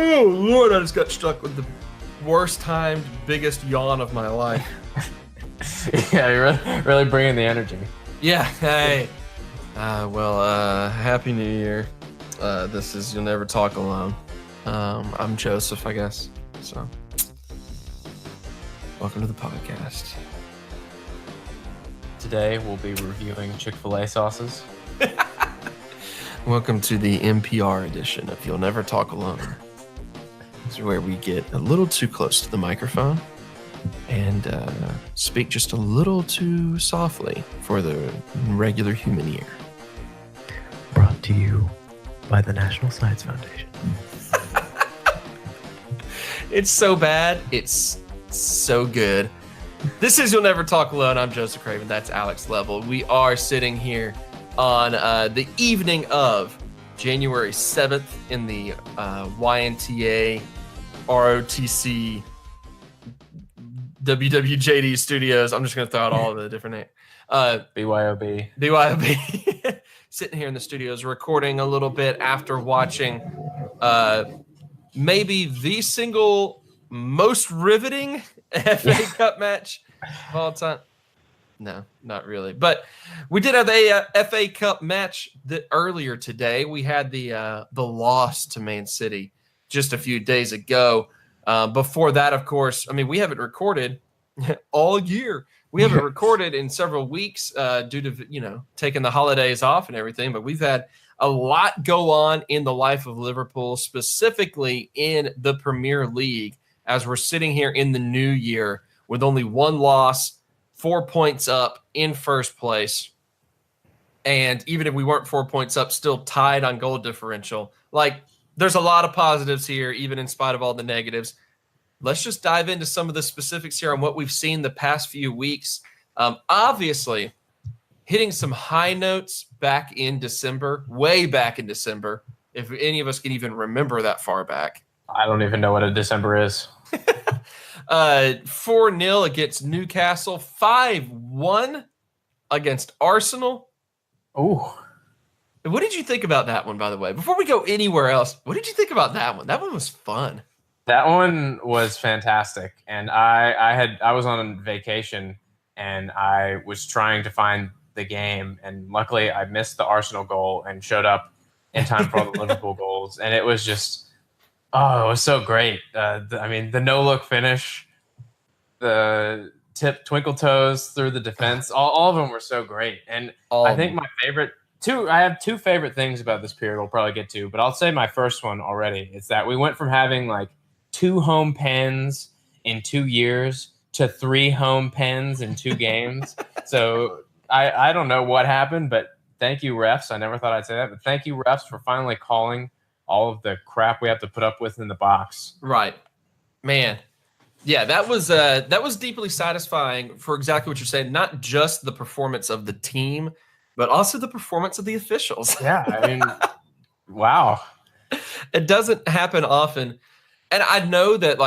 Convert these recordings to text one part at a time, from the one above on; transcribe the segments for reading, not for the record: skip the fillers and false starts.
Oh, Lord, I just got struck with the worst timed, biggest yawn of my life. Yeah, you're really bringing the energy. Yeah, hey. Happy New Year. This is You'll Never Talk Alone. I'm Joseph, I guess. So, welcome to the podcast. Today we'll be reviewing Chick-fil-A sauces. Welcome to the NPR edition of You'll Never Talk Alone. This is where we get a little too close to the microphone and speak just a little too softly for the regular human ear. Brought to you by the National Science Foundation. It's so bad. It's so good. This is You'll Never Talk Alone. I'm Joseph Craven. That's Alex Level. We are sitting here on the evening of January 7th in the YNTA ROTC WWJD studios. I'm just going to throw out all of the different names. BYOB. BYOB. Sitting here in the studios recording a little bit after watching maybe the single most riveting FA Cup match of all time. No, not really. But we did have a FA Cup match earlier today. We had the loss to Man City just a few days ago. Before that, of course, I mean, we haven't recorded all year. We haven't recorded in several weeks due to, taking the holidays off and everything. But we've had a lot go on in the life of Liverpool, specifically in the Premier League, as we're sitting here in the new year with only one loss, 4 points up in first place. And even if we weren't 4 points up, still tied on goal differential. Like, there's a lot of positives here, even in spite of all the negatives. Let's just dive into some of the specifics here on what we've seen the past few weeks. Obviously, hitting some high notes back in December, way back in December, if any of us can even remember that far back. I don't even know what a December is. 4-0 against Newcastle, 5-1 against Arsenal. Oh, what did you think about that one, by the way? Before we go anywhere else, what did you think about that one? That one was fun. that one was fantastic. And I was on vacation and I was trying to find the game. And luckily I missed the Arsenal goal and showed up in time for all the Liverpool goals. And it was just, it was so great. The no-look finish, the twinkle toes through the defense, all of them were so great. And I think my favorite I have two favorite things about this period we'll probably get to, but I'll say my first one already. It's that we went from having like 2 home pens in 2 years to 3 home pens in 2 games. So I don't know what happened, but thank you, refs. I never thought I'd say that, but thank you, refs, for finally calling all of the crap we have to put up with in the box. Right. Man. Yeah, that was deeply satisfying for exactly what you're saying. Not just the performance of the team, but also the performance of the officials. Yeah, I mean, wow. It doesn't happen often. And I know that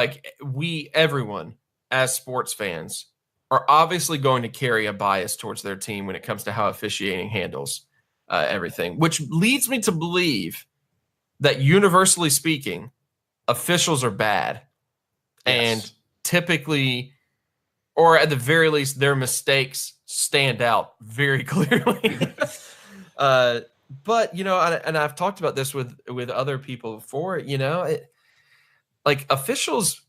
everyone as sports fans are obviously going to carry a bias towards their team when it comes to how officiating handles everything, which leads me to believe that universally speaking, officials are bad. Yes. And typically, or at the very least, their mistakes stand out very clearly. But, and I've talked about this with other people before, officials,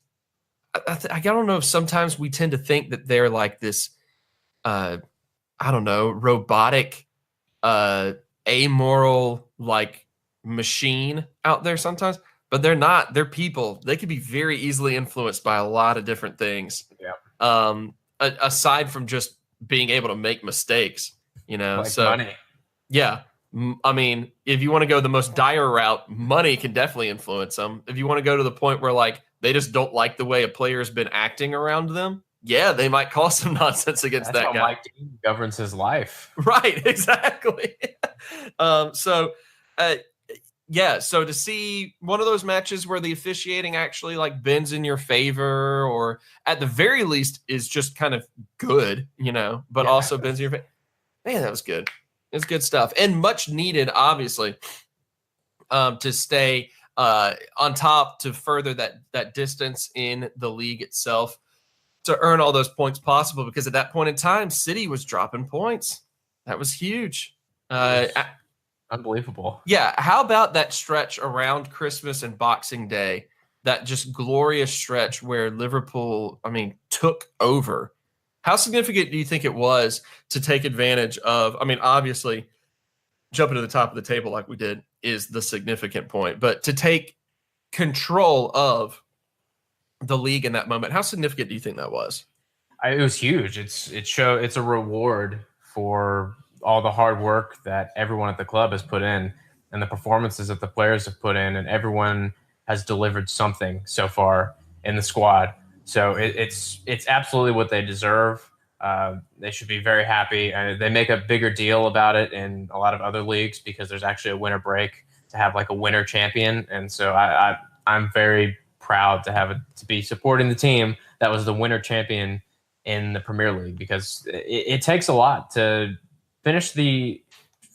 I don't know if sometimes we tend to think that they're like this, robotic, amoral, machine out there sometimes. But they're not. They're people. They can be very easily influenced by a lot of different things. Yeah. Aside from just being able to make mistakes, Money. Yeah. I mean, if you want to go the most dire route, money can definitely influence them. If you want to go to the point where they just don't like the way a player's been acting around them, yeah, they might cause some nonsense against That's that how guy. Mike Dean governs his life. Right. Exactly. Yeah, so to see one of those matches where the officiating actually bends in your favor, or at the very least is just kind of good, but also bends in your favor. Man, that was good. It's good stuff. And much needed, obviously, to stay on top to further that distance in the league itself to earn all those points possible, because at that point in time, City was dropping points. That was huge. Unbelievable. Yeah. How about that stretch around Christmas and Boxing Day? That just glorious stretch where Liverpool, took over. How significant do you think it was to take advantage of? Obviously, jumping to the top of the table like we did is the significant point, but to take control of the league in that moment, how significant do you think that was? It was huge. It's a reward for all the hard work that everyone at the club has put in, and the performances that the players have put in, and everyone has delivered something so far in the squad. So it's absolutely what they deserve. They should be very happy. They make a bigger deal about it in a lot of other leagues because there's actually a winter break to have like a winter champion. And so I'm very proud to be supporting the team that was the winter champion in the Premier League, because it takes a lot to finish the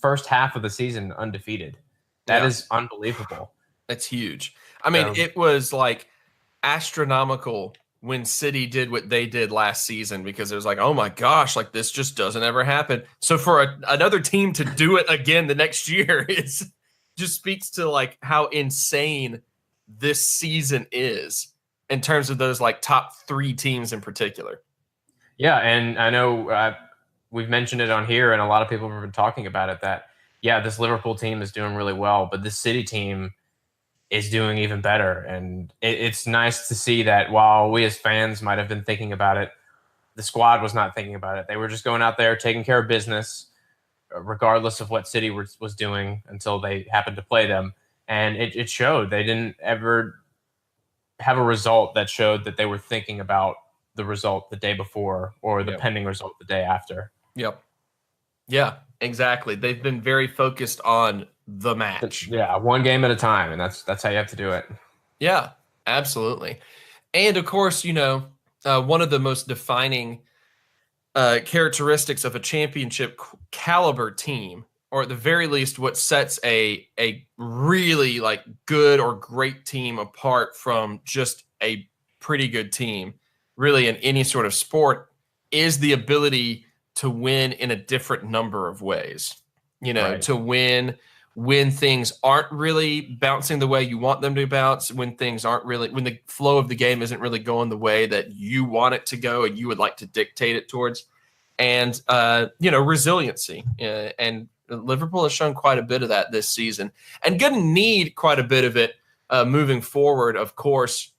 first half of the season undefeated. That is unbelievable. That's huge. It was like astronomical when City did what they did last season, because it was like, oh my gosh, like this just doesn't ever happen. So for another team to do it again the next year just speaks to like how insane this season is in terms of those like top 3 teams in particular. Yeah, and I know we've mentioned it on here, and a lot of people have been talking about it, that, this Liverpool team is doing really well, but this City team is doing even better. And it's nice to see that while we as fans might have been thinking about it, the squad was not thinking about it. They were just going out there taking care of business, regardless of what City was doing, until they happened to play them. And it showed. They didn't ever have a result that showed that they were thinking about the result the day before or the pending result the day after. Yep. Yeah, exactly. They've been very focused on the match. Yeah, one game at a time, and that's how you have to do it. Yeah, absolutely. And of course, one of the most defining characteristics of a championship caliber team, or at the very least what sets a really like good or great team apart from just a pretty good team, really in any sort of sport, is the ability to win in a different number of ways. To win when things aren't really bouncing the way you want them to bounce, when the flow of the game isn't really going the way that you want it to go and you would like to dictate it towards, and resiliency. And Liverpool has shown quite a bit of that this season, and going to need quite a bit of it moving forward, of course,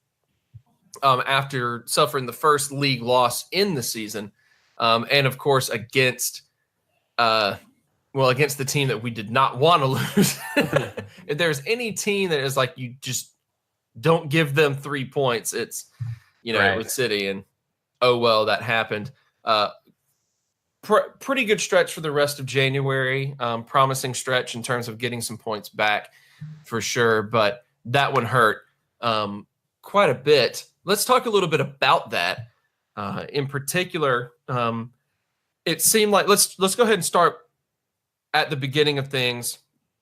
after suffering the first league loss in the season, and of course against the team that we did not want to lose. If there's any team that is like, you just don't give them 3 points, it's, with City, and that happened. Pretty good stretch for the rest of January. Promising stretch in terms of getting some points back for sure, but that one hurt quite a bit. Let's talk a little bit about that. In particular, it seemed like let's go ahead and start at the beginning of things,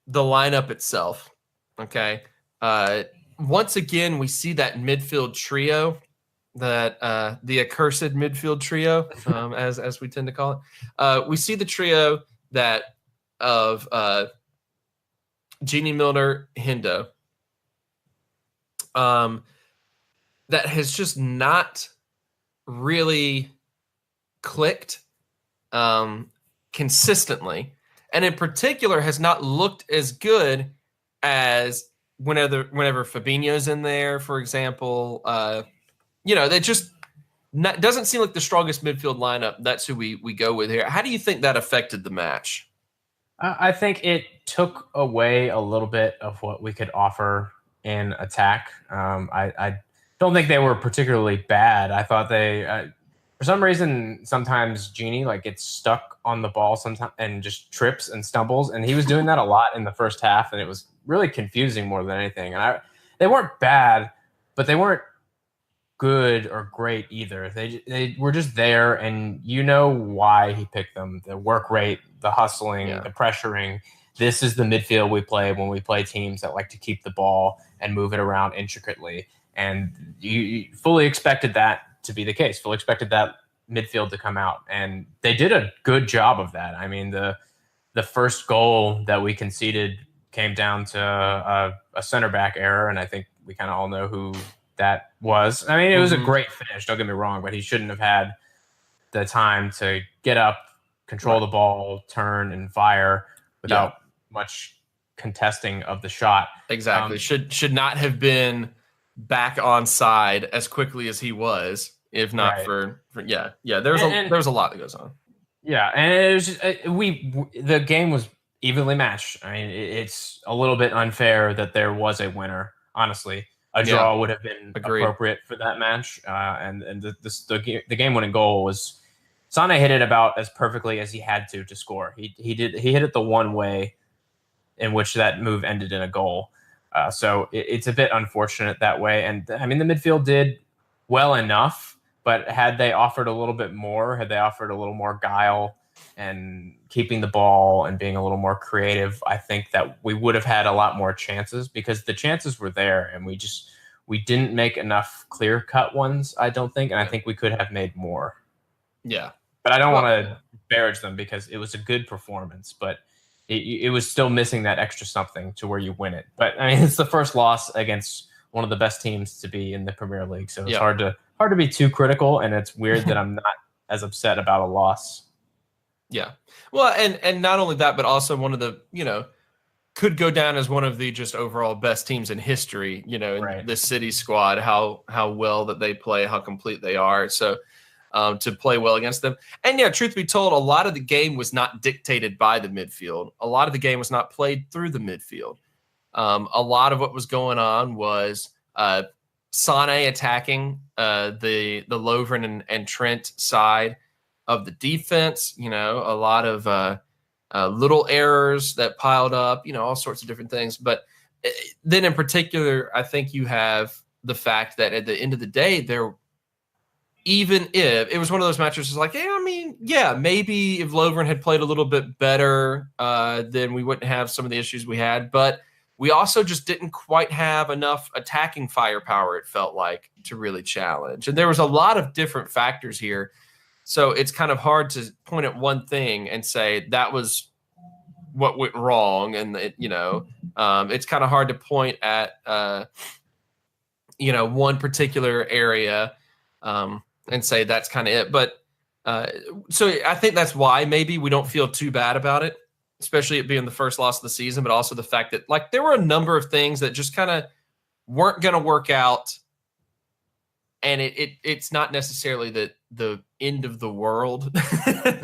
the lineup itself. Okay. Once again, we see that midfield trio, that the accursed midfield trio, as we tend to call it. We see the trio that of Gini, Milner, Hendo, that has just not really clicked consistently, and in particular has not looked as good as whenever Fabinho's in there, for example. They just doesn't seem like the strongest midfield lineup. That's who we go with here. How do you think that affected the match? I think it took away a little bit of what we could offer in attack. I don't think they were particularly bad. I thought they, for some reason, sometimes Gini gets stuck on the ball sometimes and just trips and stumbles, and he was doing that a lot in the first half, and it was really confusing more than anything. And they weren't bad, but they weren't good or great either. They were just there, and why he picked them: the work rate, the hustling, the pressuring. this is the midfield we play when we play teams that like to keep the ball and move it around intricately. And you fully expected that to be the case, fully expected that midfield to come out. And they did a good job of that. I mean, the first goal that we conceded came down to a center back error, and I think we kind of all know who that was. I mean, it was a great finish, don't get me wrong, but he shouldn't have had the time to get up, control the ball, turn, and fire without much contesting of the shot. Exactly. Should not have been back on side as quickly as he was, if not for there's a lot that goes on. Yeah, and it was just, the game was evenly matched. I mean, it's a little bit unfair that there was a winner. Honestly, a draw would have been appropriate for that match. And the game-winning goal was Sane hit it about as perfectly as he had to score. He hit it the one way in which that move ended in a goal. So it's a bit unfortunate that way. And I mean, the midfield did well enough. But had they offered a little bit more, had they offered a little more guile and keeping the ball and being a little more creative, I think that we would have had a lot more chances, because the chances were there and we didn't make enough clear-cut ones, I don't think, and I think we could have made more. Yeah. But I don't want to disparage them because it was a good performance, but it was still missing that extra something to where you win it. But I mean, it's the first loss against one of the best teams to be in the Premier League, so it's hard to be too critical, and it's weird that I'm not as upset about a loss. Yeah. Well, and not only that, but also one of the, could go down as one of the just overall best teams in history, in the City squad, how well that they play, how complete they are. So to play well against them. And yeah, truth be told, a lot of the game was not dictated by the midfield. A lot of the game was not played through the midfield. A lot of what was going on was Sane attacking the Lovren and Trent side of the defense. A lot of little errors that piled up. All sorts of different things. But then, in particular, I think you have the fact that at the end of the day, even if it was one of those matches, it's like, maybe if Lovren had played a little bit better, then we wouldn't have some of the issues we had. But we also just didn't quite have enough attacking firepower, it felt like, to really challenge. And there was a lot of different factors here. So it's kind of hard to point at one thing and say that was what went wrong. And, it's kind of hard to point at, one particular area and say that's kind of it. But so I think that's why maybe we don't feel too bad about it, especially it being the first loss of the season, but also the fact that there were a number of things that just kind of weren't going to work out. And it's not necessarily the end of the world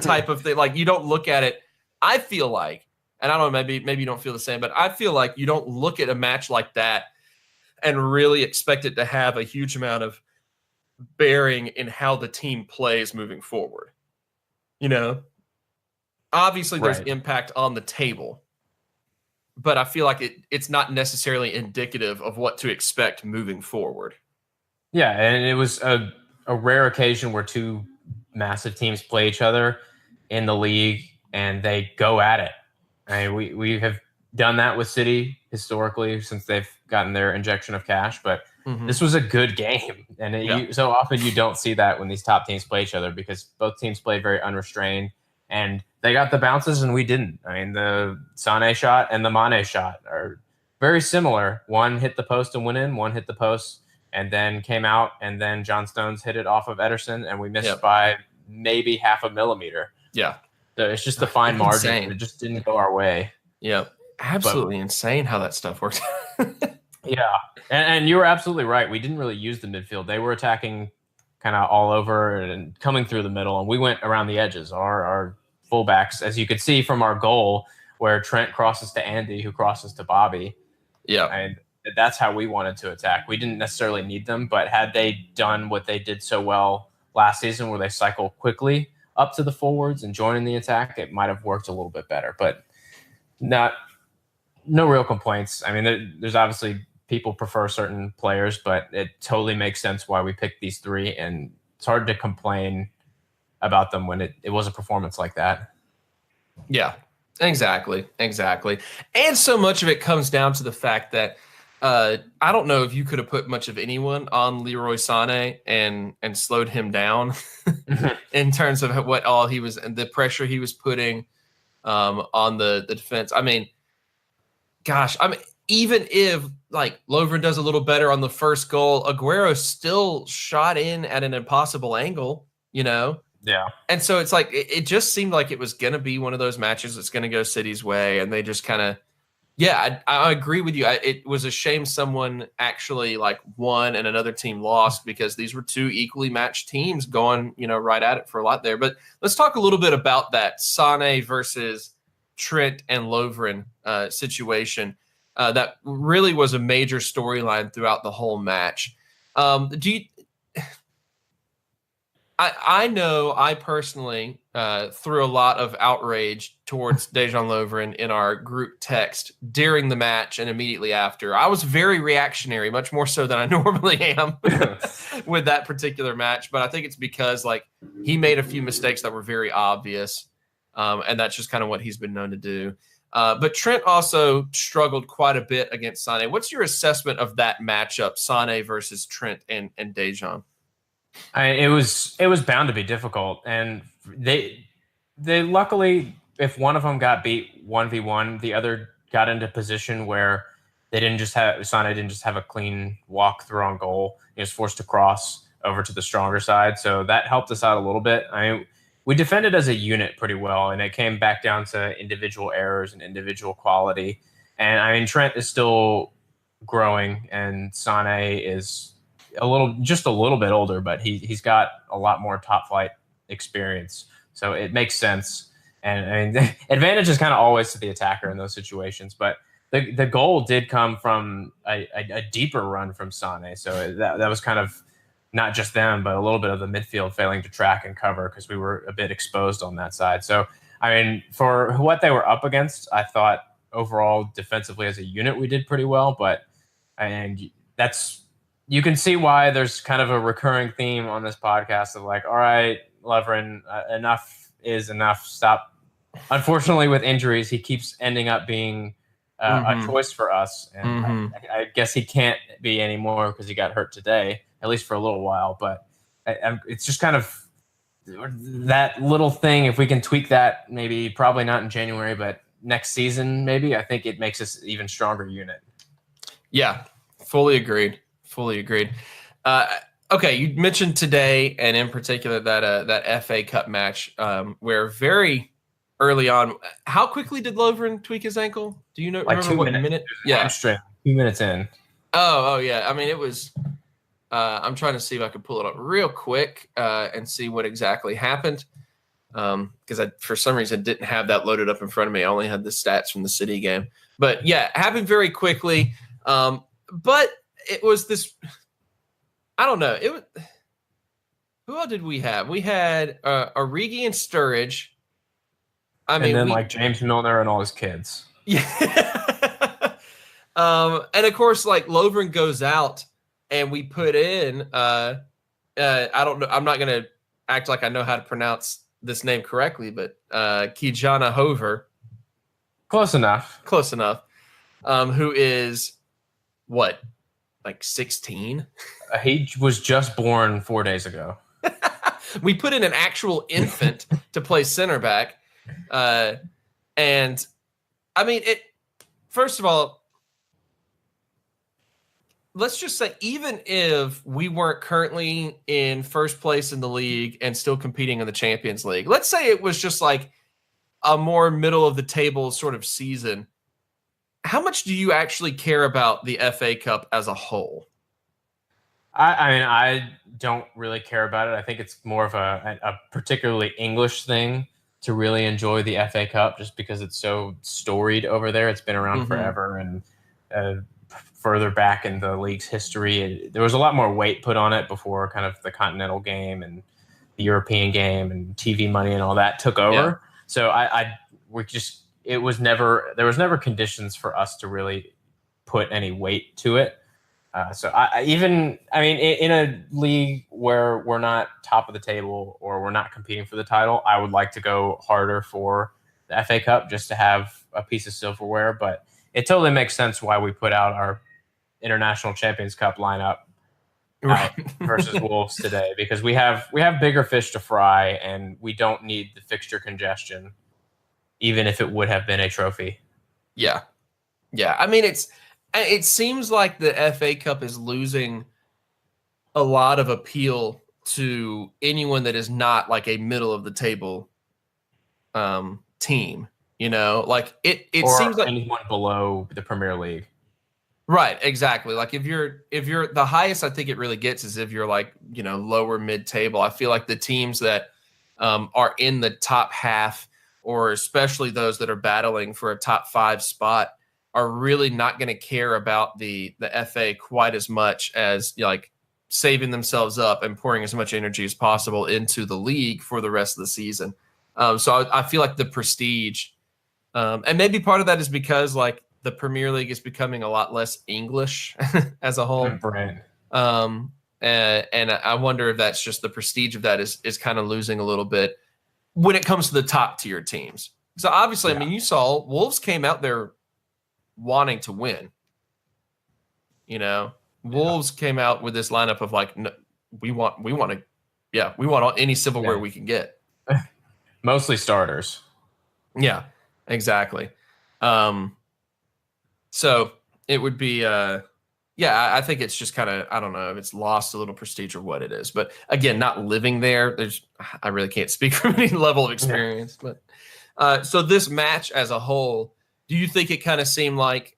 type of thing. You don't look at it. I feel like, and I don't know, maybe you don't feel the same, but I feel like you don't look at a match like that and really expect it to have a huge amount of bearing in how the team plays moving forward. Obviously, there's impact on the table, but I feel like it's not necessarily indicative of what to expect moving forward. Yeah, and it was a rare occasion where two massive teams play each other in the league, and they go at it. I mean, we have done that with City historically since they've gotten their injection of cash, but this was a good game. And so often you don't see that when these top teams play each other, because both teams played very unrestrained. And they got the bounces and we didn't. I mean, the Sane shot and the Mane shot are very similar. One hit the post and went in, one hit the post and then came out, and then John Stones hit it off of Ederson, and we missed by maybe half a millimeter. Yeah. So it's just a fine margin. Insane. It just didn't go our way. Yeah. Absolutely insane how that stuff worked. Yeah. And you were absolutely right. We didn't really use the midfield. They were attacking kind of all over and coming through the middle, and we went around the edges. Our fullbacks, as you could see from our goal, where Trent crosses to Andy, who crosses to Bobby. Yeah. And that's how we wanted to attack. We didn't necessarily need them, but had they done what they did so well last season, where they cycle quickly up to the forwards and join in the attack, it might have worked a little bit better. But no real complaints. I mean, there's obviously people prefer certain players, but it totally makes sense why we picked these three, and it's hard to complain about them when it was a performance like that. Yeah. Exactly. And so much of it comes down to the fact that I don't know if you could have put much of anyone on Leroy Sané and slowed him down in terms of what all he was and the pressure he was putting on the defense. I mean, gosh, even if like Lovren does a little better on the first goal, Aguero still shot in at an impossible angle, you know? Yeah. And so it's like it just seemed like it was going to be one of those matches that's going to go City's way, and they just kind of, yeah, I agree with you. It was a shame someone actually like won and another team lost because these were two equally matched teams going, right at it for a lot there. But let's talk a little bit about that Sané versus Trent and Lovren situation. That really was a major storyline throughout the whole match. I know I personally threw a lot of outrage towards Dejan Lovren in our group text during the match and immediately after. I was very reactionary, much more so than I normally am with that particular match. But I think it's because like he made a few mistakes that were very obvious, and that's just kind of what he's been known to do. But Trent also struggled quite a bit against Sané. What's your assessment of that matchup, Sané versus Trent and Dejan? It was bound to be difficult, and they luckily, if one of them got beat 1v1, the other got into position where Sané didn't just have a clean walk through on goal. He was forced to cross over to the stronger side, so that helped us out a little bit. We defended as a unit pretty well, and it came back down to individual errors and individual quality. And Trent is still growing, and Sané is just a little bit older, but he's got a lot more top flight experience, so it makes sense. And the advantage is kind of always to the attacker in those situations. But the goal did come from a deeper run from Sané, so that was kind of not just them, but a little bit of the midfield failing to track and cover because we were a bit exposed on that side. So for what they were up against, I thought overall defensively as a unit we did pretty well. You can see why there's kind of a recurring theme on this podcast of like, all right, Lovren, enough is enough. Stop. Unfortunately, with injuries, he keeps ending up being a choice for us. And I guess he can't be anymore because he got hurt today, at least for a little while. But it's just kind of that little thing. If we can tweak that, maybe probably not in January, but next season, maybe, I think it makes us an even stronger unit. Yeah, fully agreed. Okay, you mentioned today, and in particular that FA Cup match, where very early on. How quickly did Lovren tweak his ankle? Do you know? Like remember what minute? Yeah, straight 2 minutes in. Oh yeah. I mean, it was. I'm trying to see if I can pull it up real quick and see what exactly happened, because I, for some reason, didn't have that loaded up in front of me. I only had the stats from the City game. But yeah, it happened very quickly. But it was this. I don't know. Who else did we have? We had Origi and Sturridge. And then like James Milner and all his kids. Yeah. And of course, like Lovren goes out, and we put in. I don't know. I'm not gonna act like I know how to pronounce this name correctly, but Ki-Jana Hoever. Close enough. Who is what? Like 16? He was just born 4 days ago. We put in an actual infant to play center back. And I mean, first of all, let's just say, even if we weren't currently in first place in the league and still competing in the Champions League, let's say it was just like a more middle of the table sort of season. How much do you actually care about the FA Cup as a whole? I don't really care about it. I think it's more of a particularly English thing to really enjoy the FA Cup, just because it's so storied over there. It's been around forever, and further back in the league's history, there was a lot more weight put on it before kind of the Continental game and the European game and TV money and all that took over. Yeah. So there was never conditions for us to really put any weight to it. In a league where we're not top of the table or we're not competing for the title, I would like to go harder for the FA Cup just to have a piece of silverware. But it totally makes sense why we put out our International Champions Cup lineup out versus Wolves today, because we have bigger fish to fry, and we don't need the fixture congestion, even if it would have been a trophy. Yeah. I mean, it seems like the FA Cup is losing a lot of appeal to anyone that is not like a middle of the table team. Like it or seems like anyone below the Premier League. Right, exactly. Like if you're the highest I think it really gets is if you're like, lower mid-table. I feel like the teams that are in the top half, or especially those that are battling for a top 5 spot, are really not going to care about the FA quite as much as like saving themselves up and pouring as much energy as possible into the league for the rest of the season. So I feel like the prestige, and maybe part of that is because like the Premier League is becoming a lot less English as a whole. Right. And I wonder if that's just the prestige of that is kind of losing a little bit when it comes to the top tier teams. So obviously, I mean, you saw Wolves came out there wanting to win. Wolves came out with this lineup of like, no, we want any silverware we can get. Mostly starters. Yeah, exactly. So it would be, I think it's just kind of, I don't know if it's lost a little prestige or what it is. But again, not living there, I really can't speak from any level of experience. Yeah. But so this match as a whole, do you think it kind of seemed like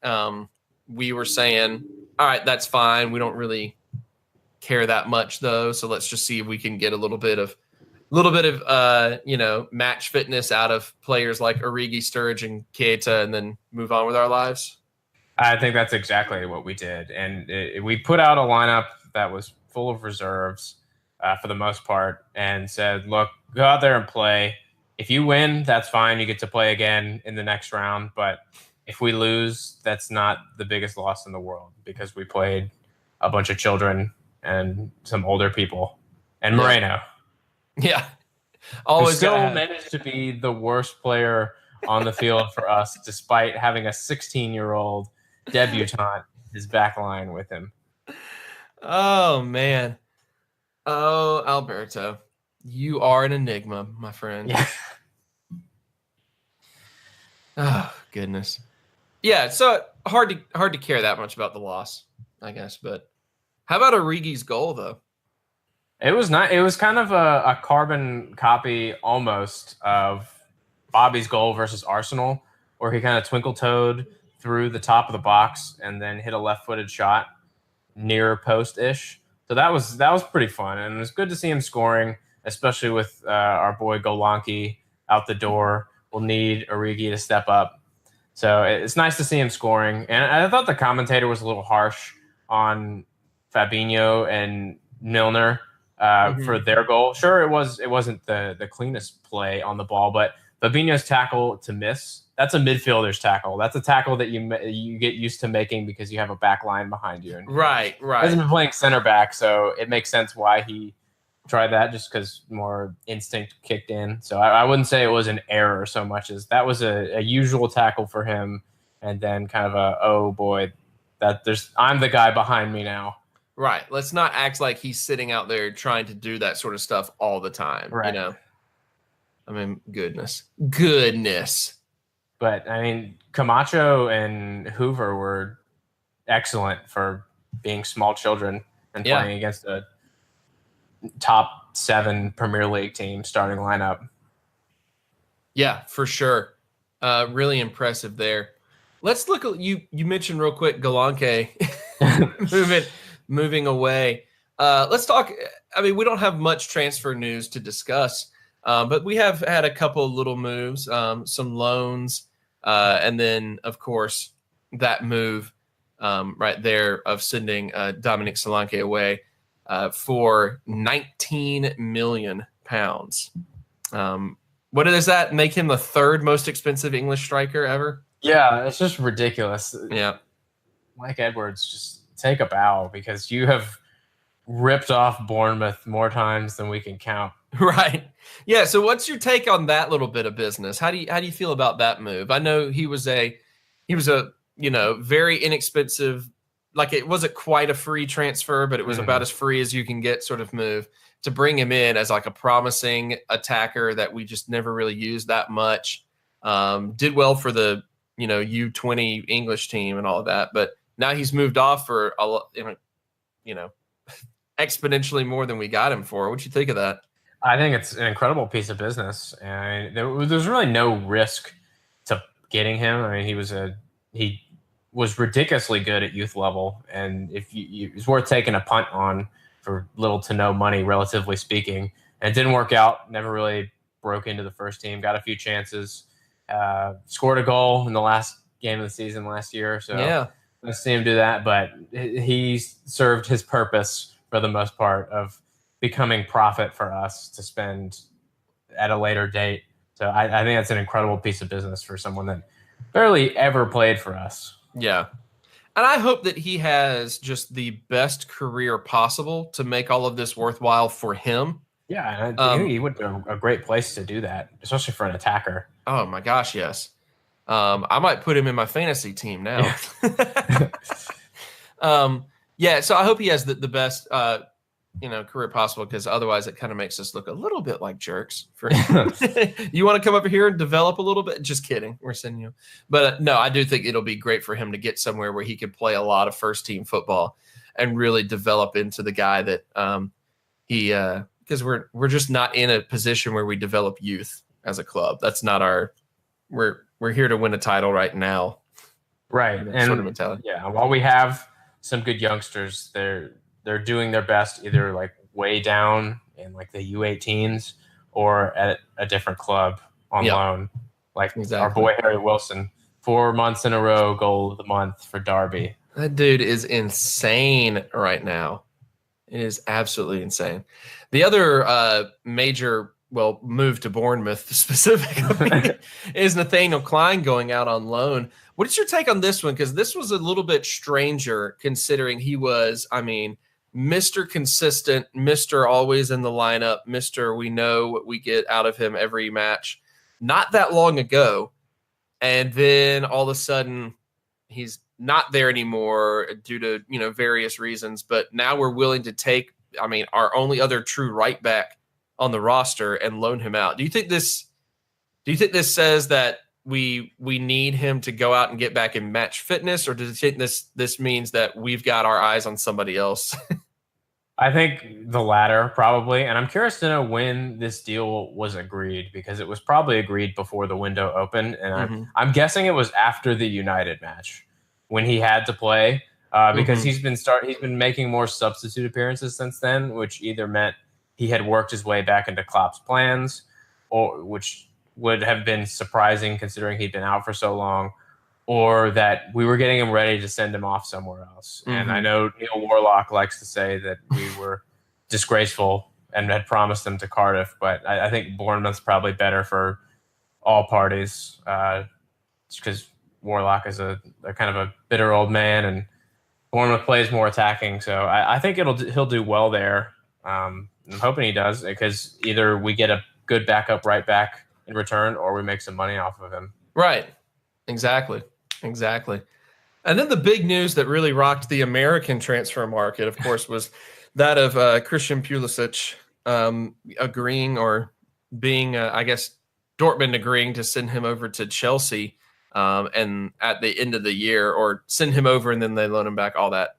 we were saying, all right, that's fine. We don't really care that much though. So let's just see if we can get a little bit of match fitness out of players like Origi, Sturridge, and Keita, and then move on with our lives? I think that's exactly what we did. And we put out a lineup that was full of reserves for the most part, and said, look, go out there and play. If you win, that's fine. You get to play again in the next round. But if we lose, that's not the biggest loss in the world, because we played a bunch of children and some older people and Moreno. Yeah. Always still managed to be the worst player on the field for us, despite having a 16-year-old debutant his back line with him. Oh, man. Oh, Alberto. You are an enigma, my friend. Yeah. Oh, goodness. Yeah, so hard to care that much about the loss, I guess. But how about Origi's goal, though? It was not. It was kind of a carbon copy almost of Bobby's goal versus Arsenal, where he kind of twinkle-toed through the top of the box and then hit a left-footed shot near post-ish. So that was pretty fun, and it was good to see him scoring, especially with our boy Golanke out the door. We'll need Origi to step up. So it's nice to see him scoring. And I thought the commentator was a little harsh on Fabinho and Milner for their goal. Sure, it wasn't the cleanest play on the ball, but Fabinho's tackle to miss, that's a midfielder's tackle. That's a tackle that you get used to making because you have a back line behind you. And right. He hasn't been playing center back, so it makes sense why he tried that, just because more instinct kicked in. So I wouldn't say it was an error so much as that was a usual tackle for him, and then kind of oh boy, I'm the guy behind me now. Right. Let's not act like he's sitting out there trying to do that sort of stuff all the time. Right. I mean, goodness. But I mean, Camacho and Hoover were excellent for being small children and playing against a top 7 Premier League team starting lineup. Yeah, for sure. Really impressive there. Let's look at you mentioned real quick Golanke moving away. Let's talk. I mean, we don't have much transfer news to discuss, but we have had a couple of little moves, some loans, and then, of course, that move right there of sending Dominic Solanke away for £19 million. What does that make him the 3rd most expensive English striker ever? Yeah, it's just ridiculous. Yeah. Mike Edwards, just take a bow, because you have ripped off Bournemouth more times than we can count. Right. Yeah. So what's your take on that little bit of business? How do you feel about that move? I know he was a very inexpensive, like it wasn't quite a free transfer, but it was about as free as you can get sort of move to bring him in as like a promising attacker that we just never really used that much. Did well for the, U20 English team and all of that, but now he's moved off for exponentially more than we got him for. What'd you think of that? I think it's an incredible piece of business, and there's really no risk to getting him. I mean, he was ridiculously good at youth level, and it's worth taking a punt on for little to no money, relatively speaking. And it didn't work out. Never really broke into the first team. Got a few chances. Scored a goal in the last game of the season last year. So yeah, let's see him do that. But he served his purpose for the most part of becoming profit for us to spend at a later date. So I think that's an incredible piece of business for someone that barely ever played for us. Yeah. And I hope that he has just the best career possible to make all of this worthwhile for him. Yeah, and I think he would be a great place to do that, especially for an attacker. Oh my gosh, yes. I might put him in my fantasy team now. Yeah. So I hope he has the best career possible, because otherwise it kind of makes us look a little bit like jerks. You want to come over here and develop a little bit? Just kidding. We're sending you. But no, I do think it'll be great for him to get somewhere where he could play a lot of first team football and really develop into the guy that because we're just not in a position where we develop youth as a club. That's not we're here to win a title right now. Right. And sort of mentality. Yeah, while we have some good youngsters, they're doing their best either like way down in like the U18s or at a different club on loan. Like our boy Harry Wilson, 4 months in a row, goal of the month for Derby. That dude is insane right now. It is absolutely insane. The other major move to Bournemouth specifically is Nathaniel Klein going out on loan. What is your take on this one? Because this was a little bit stranger considering he was, Mr. Consistent, Mr. Always in the lineup, Mr. We know what we get out of him every match, not that long ago. And then all of a sudden he's not there anymore due to, various reasons. But now we're willing to take, our only other true right back on the roster and loan him out. Do you think this says that we need him to go out and get back in match fitness, or does it think this means that we've got our eyes on somebody else? I think the latter, probably. And I'm curious to know when this deal was agreed, because it was probably agreed before the window opened. And I'm guessing it was after the United match when he had to play, because he's been making more substitute appearances since then, which either meant he had worked his way back into Klopp's plans, or which would have been surprising considering he'd been out for so long, or that we were getting him ready to send him off somewhere else. And I know Neil Warlock likes to say that we were disgraceful and had promised him to Cardiff, but I think Bournemouth's probably better for all parties, because Warlock is a kind of a bitter old man, and Bournemouth plays more attacking. So I think he'll do well there. I'm hoping he does, because either we get a good backup right back in return, or we make some money off of him. Right. Exactly. And then the big news that really rocked the American transfer market, of course, was that of Christian Pulisic agreeing, or being, Dortmund agreeing to send him over to Chelsea and at the end of the year, or send him over and then they loan him back, all that.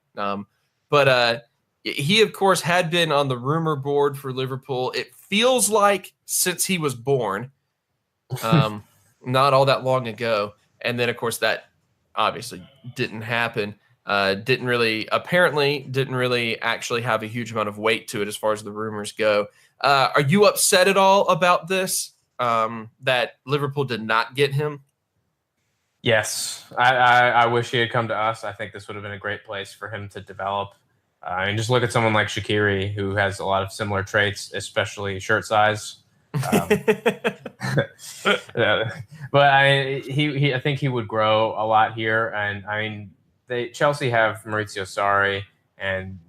But he, of course, had been on the rumor board for Liverpool. It feels like since he was born, not all that long ago. And then, of course, that obviously didn't happen. Didn't really actually have a huge amount of weight to it as far as the rumors go. Are you upset at all about this, that Liverpool did not get him? Yes. I wish he had come to us. I think this would have been a great place for him to develop. And just look at someone like Shaqiri, who has a lot of similar traits, especially shirt size. But I think he would grow a lot here. And Chelsea have Maurizio Sarri, and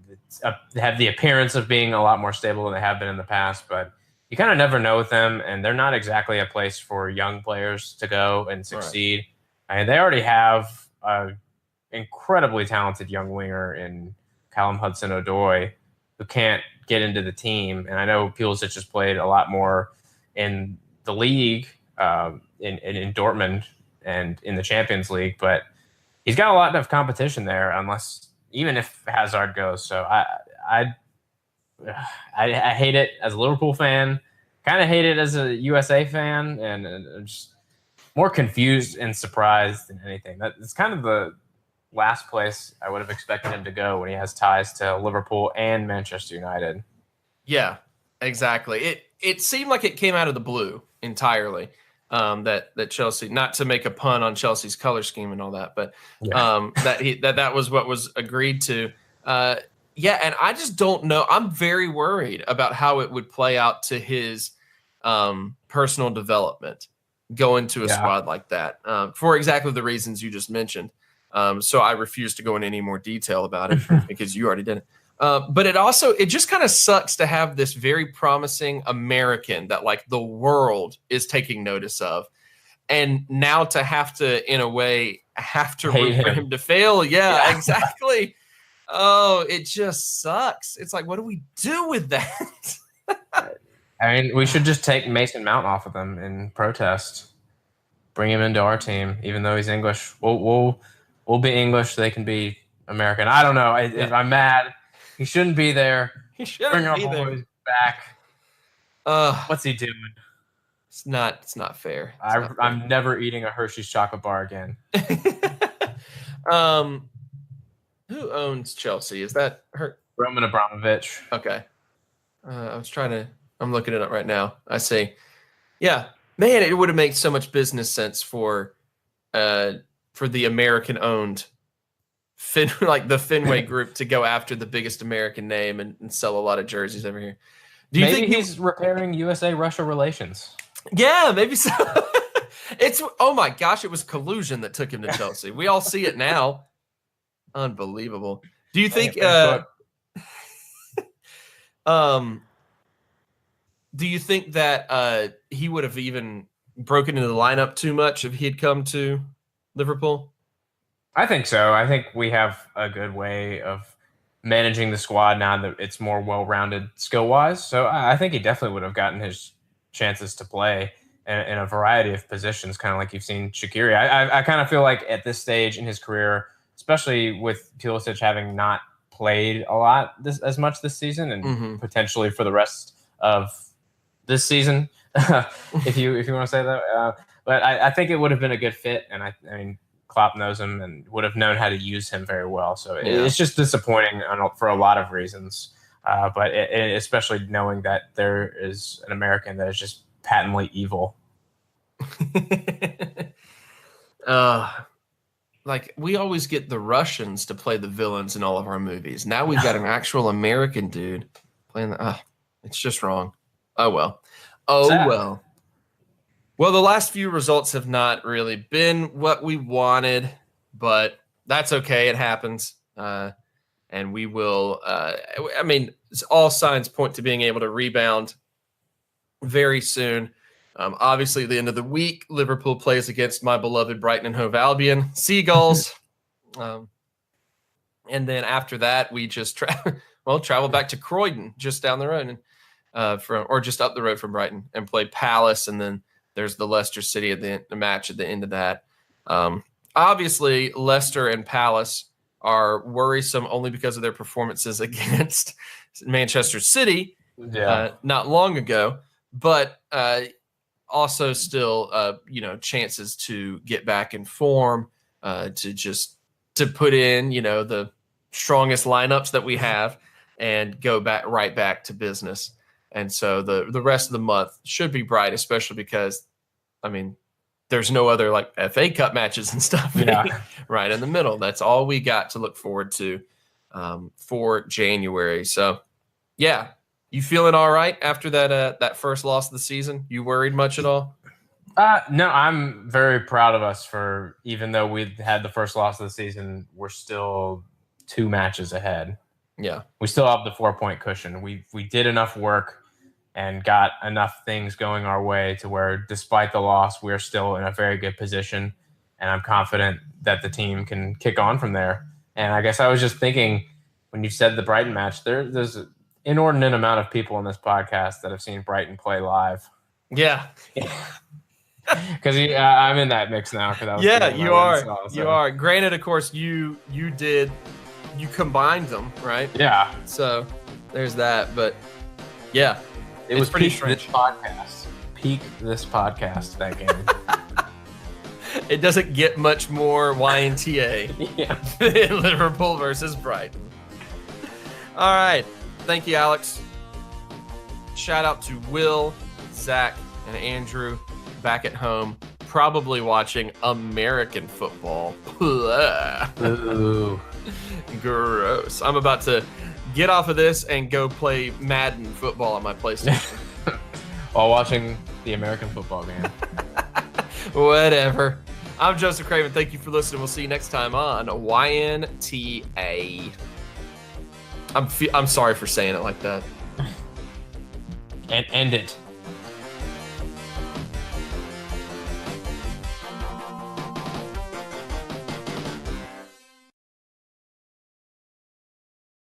they have the appearance of being a lot more stable than they have been in the past. But you kind of never know with them, and they're not exactly a place for young players to go and succeed. Right. And they already have an incredibly talented young winger in Callum Hudson-Odoi who can't get into the team. And I know Pulisic has played a lot more in the league, in Dortmund and in the Champions League, but he's got a lot of competition there, even if Hazard goes. So I hate it as a Liverpool fan, kind of hate it as a USA fan, and I'm just more confused and surprised than anything. It's kind of the last place I would have expected him to go when he has ties to Liverpool and Manchester United. Yeah, exactly. It seemed like it came out of the blue entirely. That Chelsea, not to make a pun on Chelsea's color scheme and all that, but that was what was agreed to. Yeah, and I just don't know. I'm very worried about how it would play out to his personal development going to a squad like that for exactly the reasons you just mentioned. So I refuse to go into any more detail about it because you already did it. But it just kind of sucks to have this very promising American that like the world is taking notice of. And now to have to, in a way, root for him to fail. Yeah, exactly. Oh, it just sucks. It's like, what do we do with that? I mean, we should just take Mason Mount off of them in protest. Bring him into our team, even though he's English. We'll be English. They can be American. I don't know. I'm mad. He shouldn't be there. He shouldn't be there. Bring our boys back. What's he doing? It's not fair. I'm never eating a Hershey's chocolate bar again. Who owns Chelsea? Is that her? Roman Abramovich. Okay. I'm looking it up right now. I see. Yeah, man, it would have made so much business sense for the American-owned the Fenway Group to go after the biggest American name and sell a lot of jerseys over here. Do you think he's repairing USA-Russia relations? Yeah, maybe so. Oh my gosh, it was collusion that took him to Chelsea. We all see it now. Unbelievable. Do you think that he would have even broken into the lineup too much if he had come to Liverpool? I think so. I think we have a good way of managing the squad now that it's more well-rounded skill-wise. So I think he definitely would have gotten his chances to play in a variety of positions, kind of like you've seen Shaqiri. I kind of feel like at this stage in his career, especially with Pulisic having not played a lot as much this season and potentially for the rest of this season, if you want to say that. But I think it would have been a good fit, and I mean, Klopp knows him and would have known how to use him very well. So it's just disappointing for a lot of reasons. But especially knowing that there is an American that is just patently evil. Like we always get the Russians to play the villains in all of our movies. Now we've got an actual American dude playing it's just wrong. Oh well. Sad. Well, the last few results have not really been what we wanted, but that's okay. It happens. And we will, all signs point to being able to rebound very soon. Obviously, at the end of the week, Liverpool plays against my beloved Brighton and Hove Albion Seagulls. And then after that, we just travel back to Croydon, just down the road, or just up the road from Brighton, and play Palace, and then there's the Leicester City the match at the end of that. Obviously, Leicester and Palace are worrisome only because of their performances against Manchester City not long ago, but also still, chances to get back in form, to put in, the strongest lineups that we have and go right back to business. And so the rest of the month should be bright, especially because, there's no other like FA Cup matches and stuff right in the middle. That's all we got to look forward to for January. So, yeah, you feeling all right after that first loss of the season? You worried much at all? No, I'm very proud of us for, even though we had the first loss of the season, we're still 2 matches ahead. Yeah. We still have the 4-point cushion. We did enough work, and got enough things going our way to where, despite the loss, we're still in a very good position. And I'm confident that the team can kick on from there. And I guess I was just thinking, when you said the Brighton match, there's an inordinate amount of people in this podcast that have seen Brighton play live. Yeah. Because I'm in that mix now. Yeah, you are. You are. Granted, of course, you combined them, right? Yeah. So there's that. But yeah, it was pretty peak strange. this podcast. Peak this podcast, that game. It doesn't get much more YNTA than Liverpool versus Brighton. All right. Thank you, Alex. Shout out to Will, Zach, and Andrew back at home, probably watching American football. Ooh. Gross. I'm about to get off of this and go play Madden football on my PlayStation. While watching the American football game. Whatever. I'm Joseph Craven. Thank you for listening. We'll see you next time on YNTA. I'm sorry for saying it like that. And end it.